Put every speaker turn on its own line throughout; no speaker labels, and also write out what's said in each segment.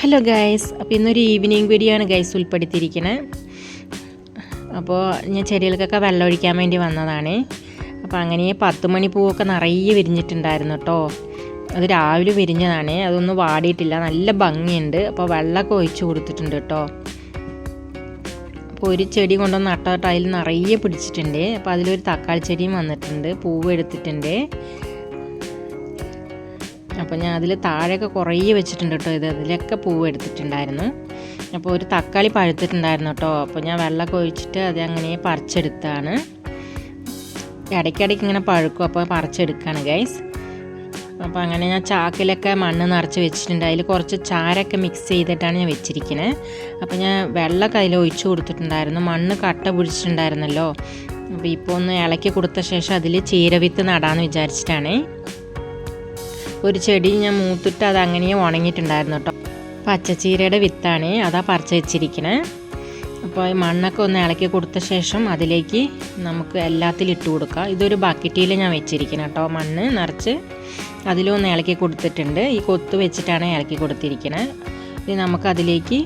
Hello guys, അപ്പോൾ ഇന്നൊരു evening video ആണ് ഗൈസ് ഉൾപ്പെടുത്തിയിരിക്കുന്നത്. അപ്പോൾ ഞാൻ ചെടികൾക്കൊക്കെ വെള്ളം ഒഴിക്കാൻ വേണ്ടി വന്നതാണ്. അപ്പോൾ അങ്ങനെ 10 മണി പൂവൊക്കെ നിറയെ വിരിഞ്ഞിട്ടുണ്ടായിരുന്നു കേട്ടോ. അത് രാവിലെ വിരിഞ്ഞതാണ്, അതൊന്നും വാടിയിട്ടില്ല, നല്ല ഭംഗിയുണ്ട്. അപ്പോൾ വെള്ളമൊക്കെ ഒഴിച്ച് കൊടുത്തിട്ടുണ്ട് കേട്ടോ. അപ്പോൾ ഒരു ചെടി കൊണ്ടുവന്ന് നട്ടിട്ട് അതിൽ നിറയെ പിടിച്ചിട്ടുണ്ട്. അപ്പോൾ അതിലൊരു തക്കാളി ചെടിയും വന്നിട്ടുണ്ട്, പൂവ് എടുത്തിട്ടുണ്ട്. അപ്പോൾ ഞാൻ അതിൽ താഴെയൊക്കെ കുറേ വെച്ചിട്ടുണ്ട് കേട്ടോ. അതിലൊക്കെ പൂവ് എടുത്തിട്ടുണ്ടായിരുന്നു. അപ്പോൾ ഒരു തക്കാളി പഴുത്തിട്ടുണ്ടായിരുന്നു കേട്ടോ. അപ്പോൾ ഞാൻ വെള്ളമൊക്കെ ഒഴിച്ചിട്ട് അത് അങ്ങനെ പറിച്ചെടുത്താണ്. ഇടയ്ക്കിടയ്ക്ക് ഇങ്ങനെ പഴുക്കും, അപ്പോൾ പറിച്ചെടുക്കുകയാണ് ഗൈസ്. അപ്പോൾ അങ്ങനെ ഞാൻ ചാക്കിലൊക്കെ മണ്ണ് നിറച്ച് വെച്ചിട്ടുണ്ട്. അതിൽ കുറച്ച് ചാരമൊക്കെ മിക്സ് ചെയ്തിട്ടാണ് ഞാൻ വെച്ചിരിക്കുന്നത്. അപ്പോൾ ഞാൻ വെള്ളമൊക്കെ അതിൽ ഒഴിച്ച് കൊടുത്തിട്ടുണ്ടായിരുന്നു. മണ്ണ് കട്ട പിടിച്ചിട്ടുണ്ടായിരുന്നല്ലോ. അപ്പോൾ ഇപ്പോൾ ഒന്ന് ഇളക്കി കൊടുത്ത ശേഷം അതിൽ ചീരവിത്ത് നടാമെന്ന് വിചാരിച്ചിട്ടാണ്. ഒരു ചെടി ഞാൻ മൂത്തിട്ട് അത് അങ്ങനെ ഉണങ്ങിയിട്ടുണ്ടായിരുന്നു കേട്ടോ. പച്ചച്ചീരയുടെ വിത്താണ്, അതാ പറിച്ച് വെച്ചിരിക്കണേ. അപ്പോൾ ഈ മണ്ണൊക്കെ ഒന്ന് ഇളക്കി കൊടുത്ത ശേഷം അതിലേക്ക് നമുക്ക് എല്ലാത്തിലും ഇട്ട് കൊടുക്കാം. ഇതൊരു ബക്കറ്റിൽ ഞാൻ വെച്ചിരിക്കണം കേട്ടോ. മണ്ണ് നിറച്ച് അതിലൊന്ന് ഇളക്കി കൊടുത്തിട്ടുണ്ട്. ഈ കൊത്ത് വെച്ചിട്ടാണ് ഇളക്കി കൊടുത്തിരിക്കുന്നത്. ഇനി നമുക്കതിലേക്ക്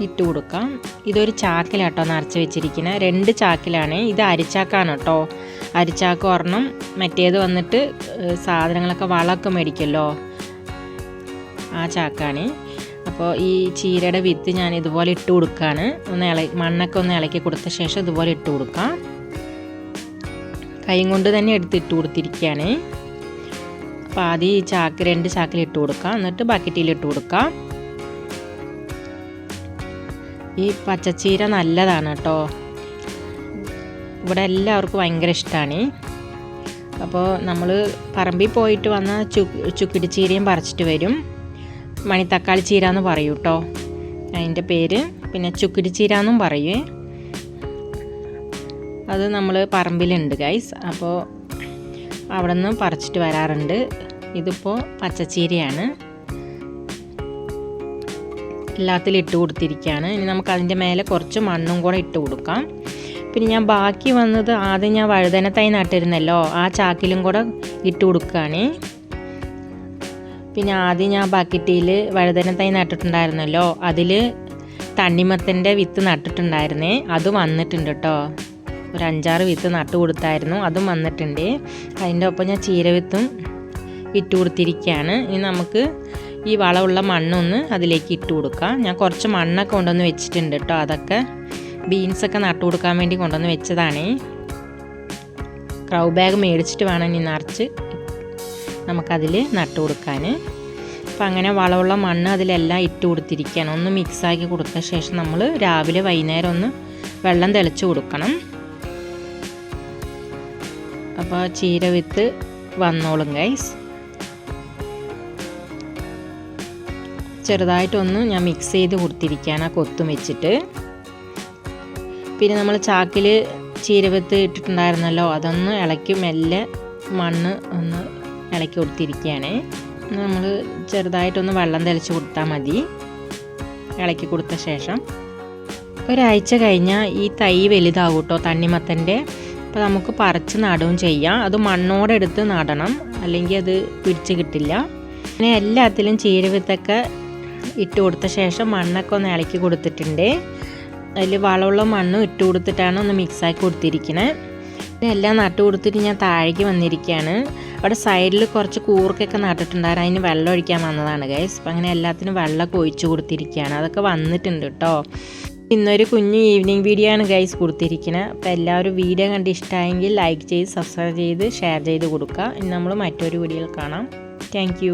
ഇട്ട് കൊടുക്കാം. ഇതൊരു ചാക്കിലാട്ടോ നിറച്ച് വെച്ചിരിക്കുന്നത്. 2 ചാക്കിലാണ്. ഇത് അരിച്ചാക്കാണ് കേട്ടോ. അരിച്ചാക്ക് ഒരെണ്ണം, മറ്റേത് വന്നിട്ട് സാധനങ്ങളൊക്കെ വളമൊക്കെ മേടിക്കുമല്ലോ, ആ ചാക്കാണ്. അപ്പോൾ ഈ ചീരയുടെ വിത്ത് ഞാൻ ഇതുപോലെ ഇട്ട് കൊടുക്കുകയാണ്. മണ്ണൊക്കെ ഒന്ന് ഇളക്കി കൊടുത്ത ശേഷം ഇതുപോലെ ഇട്ട് കൊടുക്കാം. കൈ കൊണ്ട് തന്നെ എടുത്തിട്ട് കൊടുത്തിരിക്കുകയാണ്. അപ്പോൾ ആദ്യം ഈ ചാക്ക് 2 ചാക്കിൽ ഇട്ട് കൊടുക്കാം, എന്നിട്ട് ബക്കറ്റിൽ ഇട്ട് കൊടുക്കാം. ഈ പച്ചച്ചീര നല്ലതാണ് കേട്ടോ. ഇവിടെ എല്ലാവർക്കും ഭയങ്കര ഇഷ്ടമാണ്. അപ്പോൾ നമ്മൾ പറമ്പിൽ പോയിട്ട് വന്ന ചുക്കിടി ചീരയും പറിച്ചിട്ട് വരും. മണിത്തക്കാളി ചീര എന്ന് പറയും കേട്ടോ അതിൻ്റെ പേര്. പിന്നെ ചുക്കിടി ചീര എന്നും പറയേ. അത് നമ്മൾ പറമ്പിലുണ്ട് ഗൈസ്. അപ്പോൾ അവിടെ നിന്ന് പറിച്ചിട്ട് വരാറുണ്ട്. ഇതിപ്പോൾ പച്ചച്ചീരയാണ്. എല്ലാത്തിലും ഇട്ട് കൊടുത്തിരിക്കുകയാണ്. ഇനി നമുക്ക് അതിൻ്റെ മേലെ കുറച്ച് മണ്ണും കൂടെ ഇട്ട് കൊടുക്കാം. പിന്നെ ഞാൻ ബാക്കി വന്നത് ആദ്യം ഞാൻ വഴുതന തൈ നട്ടിരുന്നല്ലോ, ആ ചാക്കിലും കൂടെ ഇട്ട് കൊടുക്കുകയാണ്. പിന്നെ ആദ്യം ഞാൻ ബക്കറ്റിൽ വഴുതന തൈ നട്ടിട്ടുണ്ടായിരുന്നല്ലോ, അതിൽ തണ്ണിമത്തൻ്റെ വിത്ത് നട്ടിട്ടുണ്ടായിരുന്നേ. അത് വന്നിട്ടുണ്ട് കേട്ടോ. ഒരു 5-6 വിത്ത് നട്ട് കൊടുത്തായിരുന്നു, അതും വന്നിട്ടുണ്ട്. അതിൻ്റെ ഒപ്പം ഞാൻ ചീരവിത്തും ഇട്ട് കൊടുത്തിരിക്കുകയാണ്. ഇനി നമുക്ക് ഈ വളമുള്ള മണ്ണൊന്ന് അതിലേക്ക് ഇട്ട് കൊടുക്കാം. ഞാൻ കുറച്ച് മണ്ണൊക്കെ കൊണ്ടുവന്ന് വെച്ചിട്ടുണ്ട് കേട്ടോ. അതൊക്കെ ബീൻസൊക്കെ നട്ടു കൊടുക്കാൻ വേണ്ടി കൊണ്ടുവന്ന് വെച്ചതാണ്. ക്രൗ ബാഗ് മേടിച്ചിട്ട് വേണം ഇനി നിറച്ച് നമുക്കതിൽ നട്ടു കൊടുക്കാൻ. അപ്പം അങ്ങനെ വളമുള്ള മണ്ണ് അതിലെല്ലാം ഇട്ട് കൊടുത്തിരിക്കുകയാണ്. ഒന്ന് മിക്സാക്കി കൊടുത്ത ശേഷം നമ്മൾ രാവിലെ വൈകുന്നേരം ഒന്ന് വെള്ളം തെളിച്ച് കൊടുക്കണം. അപ്പോൾ ചീര വിത്ത് വന്നോളും ഗൈസ്. ചെറുതായിട്ടൊന്ന് ഞാൻ മിക്സ് ചെയ്ത് കൊടുത്തിരിക്കുകയാണ് ആ കൊത്തും വെച്ചിട്ട്. പിന്നെ നമ്മൾ ചാക്കിൽ ചീരവിത്ത് ഇട്ടിട്ടുണ്ടായിരുന്നല്ലോ, അതൊന്ന് ഇളക്കി മെല്ലെ മണ്ണ് ഒന്ന് ഇളക്കി കൊടുത്തിരിക്കുകയാണ്. നമ്മൾ ചെറുതായിട്ടൊന്ന് വെള്ളം തെളിച്ച് കൊടുത്താൽ മതി. ഇളക്കി കൊടുത്ത ശേഷം ഒരാഴ്ച കഴിഞ്ഞാൽ ഈ തൈ വലുതാവും കേട്ടോ തണ്ണിമത്തൻ്റെ. അപ്പോൾ നമുക്ക് പറിച്ച് നടുകയും ചെയ്യാം. അത് മണ്ണോടെ എടുത്ത് നടണം, അല്ലെങ്കിൽ അത് പിടിച്ച് കിട്ടില്ല. അങ്ങനെ എല്ലാത്തിലും ചീരവിത്തൊക്കെ ഇട്ട് കൊടുത്ത ശേഷം മണ്ണൊക്കെ ഒന്ന് ഇളക്കി കൊടുത്തിട്ടുണ്ട്. അതിൽ വളമുള്ള മണ്ണും ഇട്ട് കൊടുത്തിട്ടാണ് ഒന്ന് മിക്സാക്കി കൊടുത്തിരിക്കുന്നത്. എല്ലാം നട്ട് കൊടുത്തിട്ട് ഞാൻ താഴേക്ക് വന്നിരിക്കുകയാണ്. അവിടെ സൈഡിൽ കുറച്ച് കൂർക്കൊക്കെ നട്ടിട്ടുണ്ടായിരുന്നു, അതിന് വെള്ളം ഒഴിക്കാൻ വന്നതാണ് ഗൈസ്. അപ്പം അങ്ങനെ എല്ലാത്തിനും വെള്ളമൊക്കെ ഒഴിച്ച് കൊടുത്തിരിക്കുകയാണ്. അതൊക്കെ വന്നിട്ടുണ്ട് കേട്ടോ. ഇന്നൊരു കുഞ്ഞു ഈവനിങ് വീഡിയോ ആണ് ഗൈസ് കൊടുത്തിരിക്കുന്നത്. അപ്പോൾ എല്ലാവരും വീഡിയോ കണ്ട് ഇഷ്ടമായെങ്കിൽ ലൈക്ക് ചെയ്ത് സബ്സ്ക്രൈബ് ചെയ്ത് ഷെയർ ചെയ്ത് കൊടുക്കുക. ഇനി നമ്മൾ മറ്റൊരു വീഡിയോയിൽ കാണാം. താങ്ക്